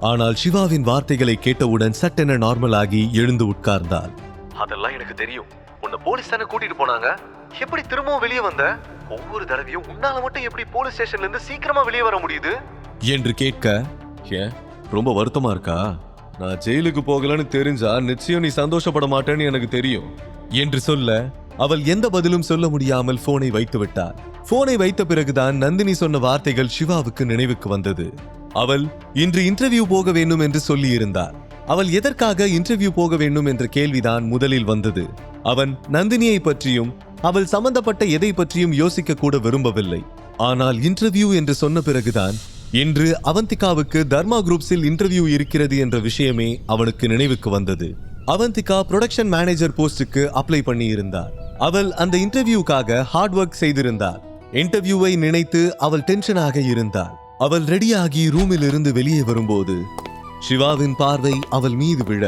ஆனால் சிவாவின் வார்த்தைகளை கேட்டவுடன் சட்டென நார்மல் ஆகி எழுந்து உட்கார்ந்தாள். அதெல்லாம் எனக்கு தெரியும். உன்னை போலீஸ் தானே கூட்டிட்டு போனாங்க. எப்படி திரும்பவும் வெளியே வந்த? ஒவ்வொரு தடவையும் உன்னால மட்டும் எப்படி போலீஸ் ஸ்டேஷன்ல இருந்து சீக்கிரமா வெளியே வர முடியுது என்று கேட்க, ஏன் ரொம்ப வருத்தமா இருக்கா? நான் ஜெயிலுக்கு போகலன்னு தெரிஞ்சா நிச்சயம் நீ சந்தோஷப்பட மாட்டேன்னு எனக்கு தெரியும் என்று சொல்ல, அவள் எந்த பதிலும் சொல்ல முடியாமல் போனை வைத்து விட்டாள். போனை வைத்த பிறகுதான் நந்தினி சொன்ன வார்த்தைகள் சிவாவுக்கு நினைவுக்கு வந்தது. அவள் இன்று இன்டர்வியூ போக வேண்டும் என்று சொல்லி இருந்தார். அவள் எதற்காக இன்டர்வியூ போக வேண்டும் என்ற கேள்விதான் முதலில் வந்தது. அவன் நந்தினியை பற்றியும் அவள் சம்பந்தப்பட்ட எதை பற்றியும் யோசிக்க கூட விரும்பவில்லை. ஆனால் இன்டர்வியூ என்று சொன்ன பிறகுதான் இன்று அவந்திகாவுக்கு தர்மா குரூப்ஸில் இன்டர்வியூ இருக்கிறது என்ற விஷயமே அவனுக்கு நினைவுக்கு வந்தது. அவந்திகா ப்ரொடக்ஷன் மேனேஜர் போஸ்டுக்கு அப்ளை பண்ணி இருந்தார். அவள் அந்த இன்டர்வியூக்காக ஹார்ட் ஒர்க் செய்திருந்தார். இன்டர்வியூவை நினைத்து அவள் டென்ஷனாக இருந்தாள். அவள் ரெடியாகி ரூமில் இருந்து வெளியே வரும்போது சிவாவின் பார்வை அவள் மீது விழ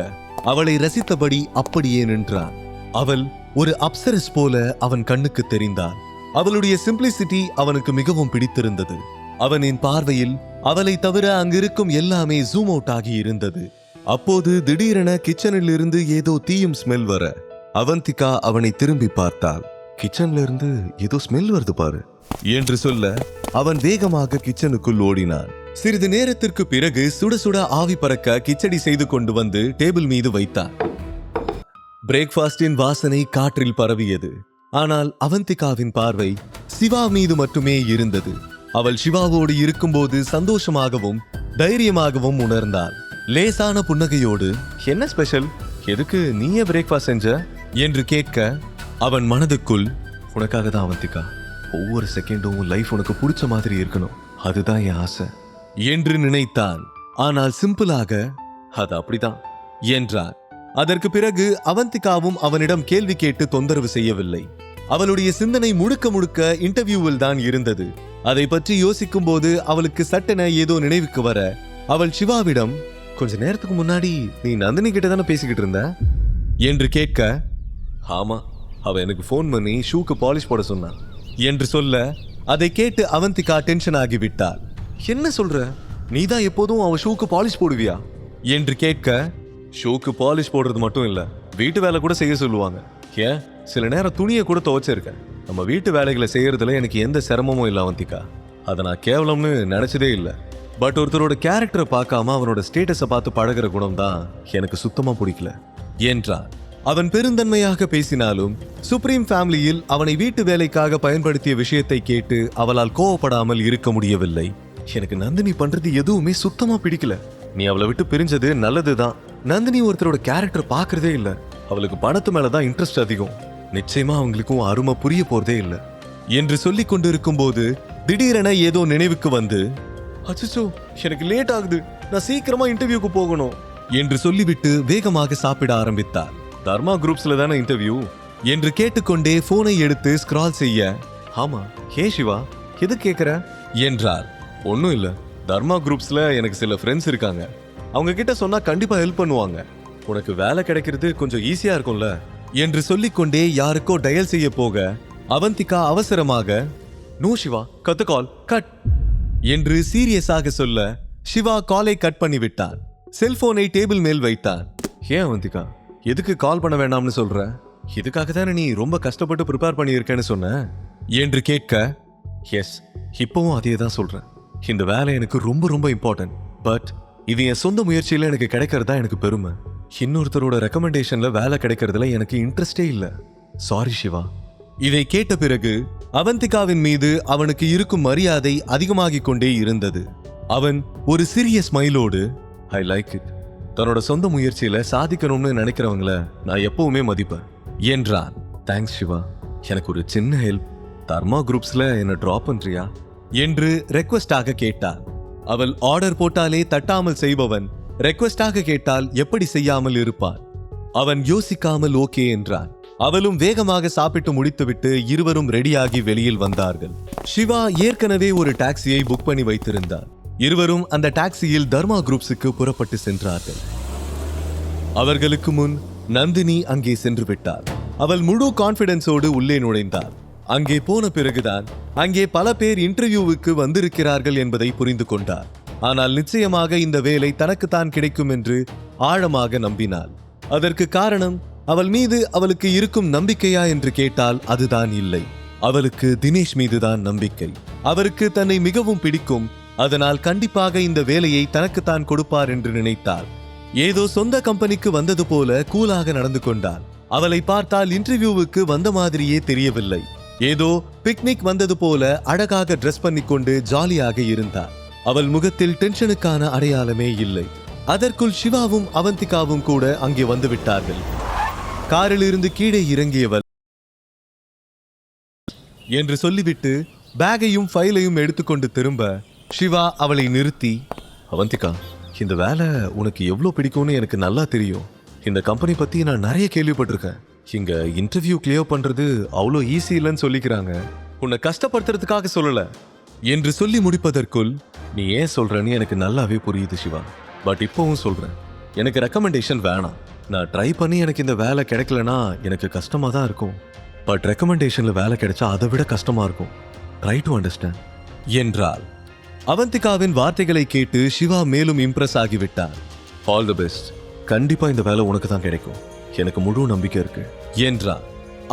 அவளை ரசித்தபடி அப்படியே நின்றான். அவள் ஒரு அப்சரஸ் போல அவன் கண்ணுக்கு தெரிந்தாள். அவளுடைய சிம்பிளிசிட்டி அவனுக்கு மிகவும் பிடித்திருந்தது. அவனின் பார்வையில் அவளை தவிர அங்கிருக்கும் எல்லாமே ஜூம் அவுட் ஆகி இருந்தது. அப்போது திடீரென கிச்சனில் இருந்து ஏதோ தீயும் ஸ்மெல் வர அவந்திகா அவனை திரும்பி பார்த்தாள். கிச்சன்ல இருந்து ஏதோ ஸ்மெல் வருது பாரு என்று சொல்ல அவன் வேகமாக கிச்சனுக்குள் ஓடினான். சிறிது நேரத்திற்கு பிறகு சுட சுட ஆவி பறக்க கிச்சடி செய்து கொண்டு வந்து டேபிள் மீது வைத்தான். பிரேக்ஃபாஸ்டின் வாசனை காற்றில் பரவியது. ஆனால் அவந்திகாவின் பார்வை சிவா மீது மட்டுமே இருந்தது. அவள் சிவாவோடு இருக்கும்போது சந்தோஷமாகவும் தைரியமாகவும் உணர்ந்தாள். லேசான புன்னகையோடு, என்ன ஸ்பெஷல், எதுக்கு நீயே பிரேக்ஃபாஸ்ட் செஞ்ச என்று கேட்க, அவன் மனதுக்குள், உனக்காக தான் அவந்திகா, ஒவ்வொரு செகண்டும் லைஃப் உனக்கு பிடிச்ச மாதிரி இருக்கணும், அதுதான் என் ஆசை என்று நினைத்தான். ஆனால் சிம்பிளாக அது அப்படிதான் என்றான். அதற்கு பிறகு அவந்திகாவும் அவனிடம் கேள்வி கேட்டு தொந்தரவு செய்யவில்லை. அவளுடைய சிந்தனை முழுக்க முழுக்க இன்டர்வியூவில் தான் இருந்தது. அதை பற்றி யோசிக்கும் போது அவளுக்கு சட்டென ஏதோ நினைவுக்கு வர அவள் சிவாவிடம், கொஞ்ச நேரத்துக்கு முன்னாடி நீ நந்தினி கிட்ட தானே பேசிக்கிட்டு இருந்த என்று கேட்க, ஆமா, அவ எனக்கு போன் பண்ணி ஷூக்கு பாலிஷ் போட சொன்னான் என்று சொல்ல, அதை கேட்டு அவந்திகா டென்ஷன் ஆகிவிட்டாள். என்ன சொல்ற, நீதான் எப்போதும் அவ ஷூக்கு பாலிஷ் போடுவியா என்று கேட்க, ஷூக்கு பாலிஷ் போடுறது மட்டும் இல்ல, வீட்டு வேலை கூட செய்ய சொல்லுவாங்க. ஏன், சில நேரம் துணியை கூட துவைச்சிருக்கேன். நம்ம வீட்டு வேலைகளை செய்யறதுல எனக்கு எந்த சிரமமும் இல்லை அவந்திகா. அதை நான் கேவலம்னு நினைச்சதே இல்லை. பட் ஒருத்தரோட கேரக்டரை பார்க்காம அவனோட ஸ்டேட்டஸை பார்த்து பழகிற குணம் தான் எனக்கு சுத்தமா பிடிக்கல என்றான். அவன் பெருந்தன்மையாக பேசினாலும் சுப்ரீம் ஃபேமிலியில் அவனை வீட்டு வேலைக்காக பயன்படுத்திய விஷயத்தை கேட்டு அவளால் கோவப்படாமல் இருக்க முடியவில்லை. எனக்கு நந்தினி பண்றது எதுவுமே சுத்தமா பிடிக்கல. நீ அவளை விட்டு பிரிஞ்சது நல்லதுதான். நந்தினி ஒருத்தரோட கேரக்டர் பார்க்கறதே இல்லை. அவளுக்கு பணத்து மேலதான் இன்ட்ரெஸ்ட் அதிகம். நிச்சயமா அவங்களுக்கும் அருமை புரிய போறதே இல்லை என்று சொல்லிக் கொண்டிருக்கும் போது திடீரென ஏதோ நினைவுக்கு வந்து, அச்சோ, எனக்கு லேட் ஆகுது, நான் சீக்கிரமா இன்டர்வியூக்கு போகணும் என்று சொல்லிவிட்டு வேகமாக சாப்பிட ஆரம்பித்தார். தர்மா குரூப்ஸ்ல தானே இன்டர்வியூ என்று கேட்டுக்கொண்டே போனை எடுத்து ஸ்க்ரால் செய்ய, ஆமா, ஹே சிவா, எது கேட்கிற என்றார். ஒன்னும் இல்ல, தர்மா குரூப்ஸ்ல எனக்கு சில ஃப்ரெண்ட்ஸ் இருக்காங்க, அவங்க கிட்ட சொன்னா கண்டிப்பா ஹெல்ப் பண்ணுவாங்க, உனக்கு வேலை கிடைக்கிறது கொஞ்சம் ஈஸியா இருக்கும்ல என்று சொல்லிக்கொண்டே யாருக்கோ டயல் செய்ய போக அவந்திகா அவசரமாக, நோ சிவா, கட் தி கால், கட் என்று சீரியஸாக சொல்ல சிவா காலை கட் பண்ணி விட்டான். செல்போனை டேபிள் மேல் வைத்தான். ஏன் அவந்திகா, எதுக்கு கால் பண்ண வேண்டாம்னு சொல்ற? இதுக்காக தானே நீ ரொம்ப கஷ்டப்பட்டு ப்ரிப்பேர் பண்ணியிருக்கேன்னு சொன்ன என்று கேட்க, எஸ், இப்பவும் அதே தான் சொல்றேன். இந்த வேலை எனக்கு ரொம்ப ரொம்ப இம்பார்ட்டன்ட். பட் இது என் சொந்த முயற்சியில எனக்கு கிடைக்கிறதா எனக்கு பெருமை. இன்னொருத்தரோட ரெக்கமெண்டேஷன்ல வேலை கிடைக்கிறதுல எனக்கு இன்ட்ரெஸ்டே இல்லை. சாரி சிவா. இதை கேட்ட பிறகு அவந்திகாவின் மீது அவனுக்கு இருக்கும் மரியாதை அதிகமாகிக் கொண்டே இருந்தது. அவன் ஒரு சிறிய ஸ்மைலோடு, ஐ லைக் இட், தன்னோட சொந்த முயற்சியில சாதிக்கணும்னு நினைக்கிறவங்கள நான் எப்பவுமே மதிப்பேன் என்றான். தேங்க்ஸ் சிவா, எனக்கு ஒரு சின்ன ஹெல்ப், தர்மா குரூப்ஸ்ல என்ன டிராப் பண்றியா என்று ரெக்வெஸ்டாக கேட்டான். அவள் ஆர்டர் போட்டாலே தட்டாமல் செய்பவன் ரெக்வெஸ்டாக கேட்டால் எப்படி செய்யாமல் இருப்பான். அவன் யோசிக்காமல் ஓகே என்றான். அவளும் வேகமாக சாப்பிட்டு முடித்துவிட்டு இருவரும் ரெடியாகி வெளியில் வந்தார்கள். சிவா ஏற்கனவே ஒரு டாக்ஸியை புக் பண்ணி வைத்திருந்தார். இருவரும் அந்த டாக்ஸியில் தர்மா குரூப்ஸுக்கு புறப்பட்டு சென்றார்கள். அவர்களுக்கு முன் நந்தினி அங்கே சென்று விட்டார். அவள் முழு கான்பிடன்ஸோடு உள்ளே நுழைந்தார். அங்கே போன பிறகுதான் அங்கே பல பேர் இன்டர்வியூவுக்கு வந்திருக்கிறார்கள் என்பதை புரிந்து கொண்டார். ஆனால் நிச்சயமாக இந்த வேலை தனக்குத்தான் கிடைக்கும் என்று ஆழமாக நம்பினாள். அதற்கு காரணம் அவள் மீது அவளுக்கு இருக்கும் நம்பிக்கையா என்று கேட்டால் அதுதான் இல்லை. அவளுக்கு தினேஷ் மீதுதான் நம்பிக்கை. அவருக்கு தன்னை மிகவும் பிடிக்கும். அதனால் கண்டிப்பாக இந்த வேலையை தனக்குத்தான் கொடுப்பார் என்று நினைத்தாள். ஏதோ சொந்த கம்பெனிக்கு வந்தது போல கூலாக நடந்து கொண்டாள். அவளை பார்த்தால் இன்டர்வியூவுக்கு வந்த மாதிரியே தெரியவில்லை. ஏதோ பிக்னிக் வந்தது போல அழகாக டிரெஸ் பண்ணிக்கொண்டு ஜாலியாக இருந்தாள். அவள் முகத்தில் டென்ஷனுக்கான அடையாளமே இல்லை. அதற்குள் சிவாவும் அவந்திகாவும் கூட அங்கே வந்து விட்டார்கள். காரில் இருந்து கீழே இறங்கியவள் என்று சொல்லிவிட்டு பேகையும் ஃபைலையும் எடுத்துக்கொண்டு திரும்ப சிவா அவளை நிறுத்தி, அவந்திகா, இந்த வேலை உனக்கு எவ்வளோ பிடிக்கும்னு எனக்கு நல்லா தெரியும். இந்த கம்பெனி பத்தி நான் நிறைய கேள்விப்பட்டிருக்கேன். இங்க இன்டர்வியூ கிளியர் பண்றது அவ்வளோ ஈஸி இல்லைன்னு சொல்லிக்கிறாங்க. உன்னை கஷ்டப்படுத்துறதுக்காக சொல்லல என்று சொல்லி முடிப்பதற்குள், நீ ஏன் சொல்றன்னு எனக்கு நல்லாவே புரியுது சிவா. பட் இப்பவும் சொல்றேன், எனக்கு ரெக்கமெண்டேஷன் வேணாம். நான் ட்ரை பண்ணி எனக்கு இந்த வேலை கிடைக்கலனா எனக்கு கஷ்டமா தான் இருக்கும். பட் ரெக்கமெண்டேஷன்ல வேலை கிடைச்சா அதை விட கஷ்டமா இருக்கும். ட்ரை டு அண்டர்ஸ்டாண்ட் என்றாள். அவந்திகாவின் வார்த்தைகளை கேட்டு சிவா மேலும் இம்ப்ரெஸ் ஆகிவிட்டார். All the best. கண்டிப்பா இந்த வேலை உனக்கு தான் கிடைக்கும். எனக்கு முழு நம்பிக்கை இருக்கு என்றார்.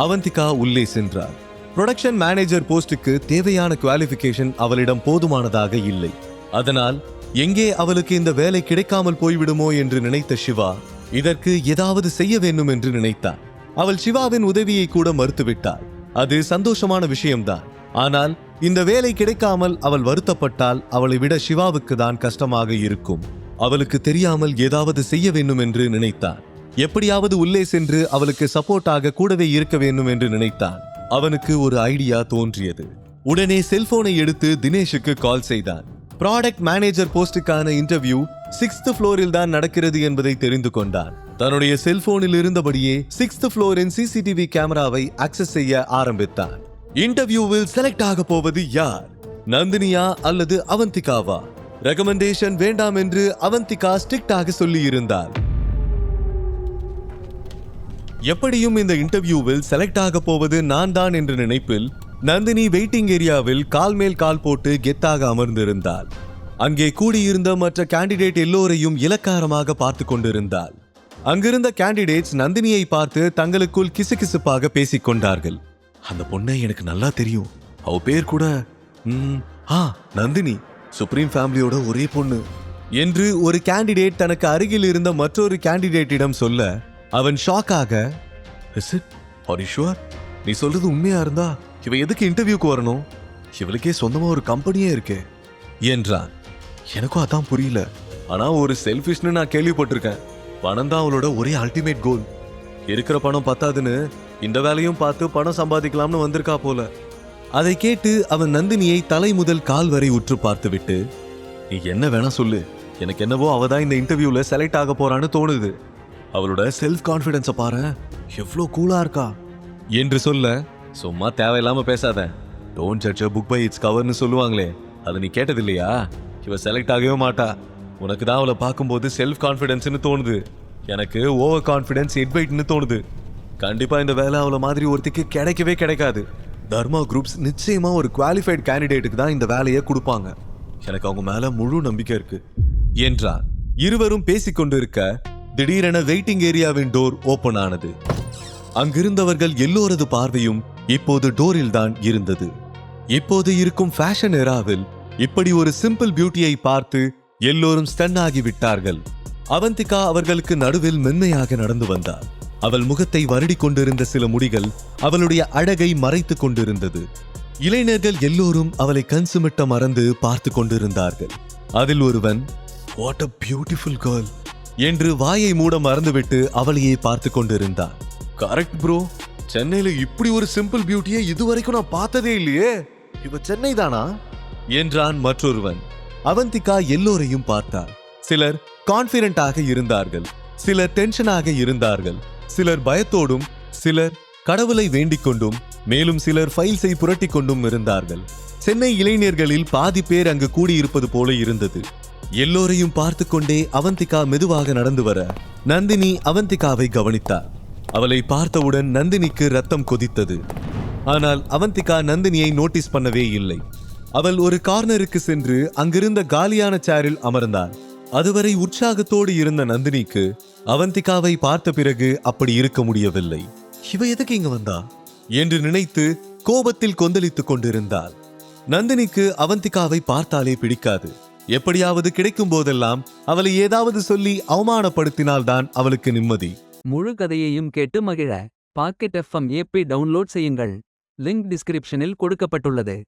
அவந்திகா உள்ளே சென்றார். ப்ரொடக்ஷன் மேனேஜர் போஸ்டுக்கு தேவையான குவாலிஃபிகேஷன் அவளிடம் போதுமானதாக இல்லை. அதனால் எங்கே அவளுக்கு இந்த வேலை கிடைக்காமல் போய்விடுமோ என்று நினைத்த சிவா இதற்கு ஏதாவது செய்ய வேண்டும் என்று நினைத்தார். அவள் சிவாவின் உதவியை கூட மறுத்துவிட்டாள். அது சந்தோஷமான விஷயம்தான். ஆனால் இந்த வேலை கிடைக்காமல் அவள் வருத்தப்பட்டால் அவளை விட சிவாவுக்கு தான் கஷ்டமாக இருக்கும். அவளுக்கு தெரியாமல் ஏதாவது செய்ய வேண்டும் என்று நினைத்தான். எப்படியாவது உள்ளே சென்று அவளுக்கு சப்போர்ட்டாக கூடவே இருக்க வேண்டும் என்று நினைத்தான். அவனுக்கு ஒரு ஐடியா தோன்றியது. உடனே செல்போனை எடுத்து தினேஷுக்கு கால் செய்தான். ப்ராடக்ட் மேனேஜர் போஸ்டுக்கான இன்டர்வியூ 6th ஃப்ளோரில் தான் நடக்கிறது என்பதை தெரிந்து கொண்டான். தன்னுடைய செல்போனில் இருந்தபடியே 6th ஃப்ளோரின் சிசிடிவி கேமராவை ஆக்சஸ் செய்ய ஆரம்பித்தான். இன்டர்வியூவில் செலக்ட் ஆக போவது யார்? நந்தினியா அல்லது அவந்திகாவா? ரெக்கமெண்டேஷன் வேண்டாம் என்று அவந்திகா ஸ்ட்ரிக்டாக சொல்லி இருந்தார். எப்படியும் இந்த இன்டர்வியூவில் செலக்ட் ஆக போவது நான் தான் என்ற நினைப்பில் நந்தினி வெயிட்டிங் ஏரியாவில் கால் மேல் கால் போட்டு கெத்தாக அமர்ந்திருந்தாள். அங்கே கூடியிருந்த மற்ற கேண்டிடேட் எல்லோரையும் இலக்காரமாக பார்த்து கொண்டிருந்தாள். அங்கிருந்த கேண்டிடேட்ஸ் நந்தினியை பார்த்து தங்களுக்குள் கிசுகிசுப்பாக பேசிக் கொண்டார்கள். அந்த பொண்ணை எனக்கு நல்லா தெரியும். அவ பேர் கூட நந்தினி, சுப்ரீம் ஃபேமிலியோட ஒரே பொண்ணு என்று ஒரு கேண்டிடேட் தனக்கு அருகில் இருந்த மற்றொரு கேண்டிடேட்டிடம் சொல்ல அவன் ஷாக்காக, நீ சொல்றது உண்மையா இருந்தா இவ எதுக்கு இன்டர்வியூக்கு வரணும்? இவளுக்கே சொந்தமா ஒரு கம்பெனியே இருக்கே என்றான். எனக்கும் அதான் புரியல. ஆனா ஒரு செல்ஃபிஷ்னு நான் கேள்விப்பட்டிருக்கேன். பணம் தான் அவளோட ஒரே அல்டிமேட் கோல். இருக்கிற பணம் பத்தாதுன்னு இந்த வேலையும் பார்த்து பணம் சம்பாதிக்கலாம்னு வந்திருக்கா போல. அதை கேட்டு அவன் நந்தினியை தலை முதல் கால் வரை உற்று பார்த்துவிட்டு, நீ என்ன வேணா சொல்லு, எனக்கு என்னவோ அவதான் இந்த இன்டர்வியூல செலக்ட் ஆக போறான்னு தோணுது. அவளோட செல்ஃப் கான்பிடன்ஸை பாரு, எவ்வளோ கூலா இருக்கா என்று சொல்ல, சும்மா தேவையில்லாம பேசாத. Don't judge a book by its coverன்னு சொல்லுவாங்களே, அது நீ கேட்டது இல்லையா? இவ செலக்ட் ஆகவே மாட்டா. உனக்கு தான் அவளை பார்க்கும்போது செல்ஃப் கான்ஃபிடன்ஸ்னு தோணுது. எனக்கு ஓவர் கான்ஃபிடன்ஸ் ஹெட்வைட்னு தோணுது. கண்டிப்பா இந்த வேலை அவளை மாதிரி ஒருத்திக்கு கிடைக்கவே கிடைக்காது. தர்மா குரூப்ஸ் நிச்சயமா ஒரு குவாலிஃபைட் கேண்டிடேட்டுக்கு தான் இந்த வேலையை கொடுப்பாங்க. எனக்கு அவங்க மேல முழு நம்பிக்கை இருக்கு என்றார். இருவரும் பேசிக்கொண்டிருக்க திடீரென வெயிட்டிங் ஏரியாவின் டோர் ஓபன் ஆனது. அங்கிருந்தவர்கள் எல்லோரது பார்வையும் இப்போது டோரில் தான் இருந்தது. இப்போது இருக்கும் ஃபேஷன் எராவில் இப்படி ஒரு சிம்பிள் பியூட்டியை பார்த்து எல்லோரும் ஸ்டன் ஆகிவிட்டார்கள். அவந்திகா அவர்களுக்கு நடுவில் மென்மையாக நடந்து வந்தாள். அவள் முகத்தை வருடி கொண்டிருந்த சில முடிகள் அவளுடைய அழகை மறைத்து கொண்டிருந்தது. இளைஞர்கள் எல்லோரும் அவளை கண் சுமிட்ட மறந்து பார்த்து கொண்டிருந்தார்கள். அதில் ஒருவன், வாட் a பியூட்டிஃபுல் கேர்ள் என்று வாயை மூட மறந்துவிட்டு அவளையே பார்த்து கொண்டிருந்தான். கரெக்ட் ப்ரோ, சென்னையில இப்படி ஒரு சிம்பிள் பியூட்டியை இதுவரைக்கும் நான் பார்த்ததே இல்லையே. இவ சென்னை தானா என்றான் மற்றொருவன். அவந்திகா எல்லோரையும் பார்த்தார். சிலர் கான்பிடென்டாக இருந்தார்கள், சிலர் டென்ஷனாக இருந்தார்கள், சிலர் பயத்தோடும், சிலர் கடவுளை வேண்டிக் கொண்டும், மேலும் சிலர் ஃபைல்ஸை புரட்டி கொண்டும் இருந்தார்கள். சென்னை இளைஞர்களில் பாதி பேர் அங்கு கூடியிருப்பது போல இருந்தது. எல்லோரையும் பார்த்து கொண்டே அவந்திகா மெதுவாக நடந்து வர நந்தினி அவந்திகாவை கவனித்தார். அவளை பார்த்தவுடன் நந்தினிக்கு ரத்தம் கொதித்தது. ஆனால் அவந்திகா நந்தினியை நோட்டீஸ் பண்ணவே இல்லை. அவள் ஒரு கார்னருக்கு சென்று அங்கிருந்த காலியான சேரில் அமர்ந்தாள். அதுவரை உற்சாகத்தோடு இருந்த நந்தினிக்கு அவந்திகாவை பார்த்த பிறகு அப்படி இருக்க முடியவில்லை. இவ எதுக்கு இங்க வந்தா என்று நினைத்து கோபத்தில் கொந்தளித்துக் கொண்டிருந்தாள். நந்தினிக்கு அவந்திகாவை பார்த்தாலே பிடிக்காது. எப்படியாவது கிடைக்கும் போதெல்லாம் அவளை ஏதாவது சொல்லி அவமானப்படுத்தினால்தான் அவளுக்கு நிம்மதி. முழு கதையையும் கேட்டு மகிழ பாக்கெட் FM ஏப்பை டவுன்லோட் செய்யுங்கள். லிங்க் டிஸ்கிரிப்ஷனில் கொடுக்கப்பட்டுள்ளது.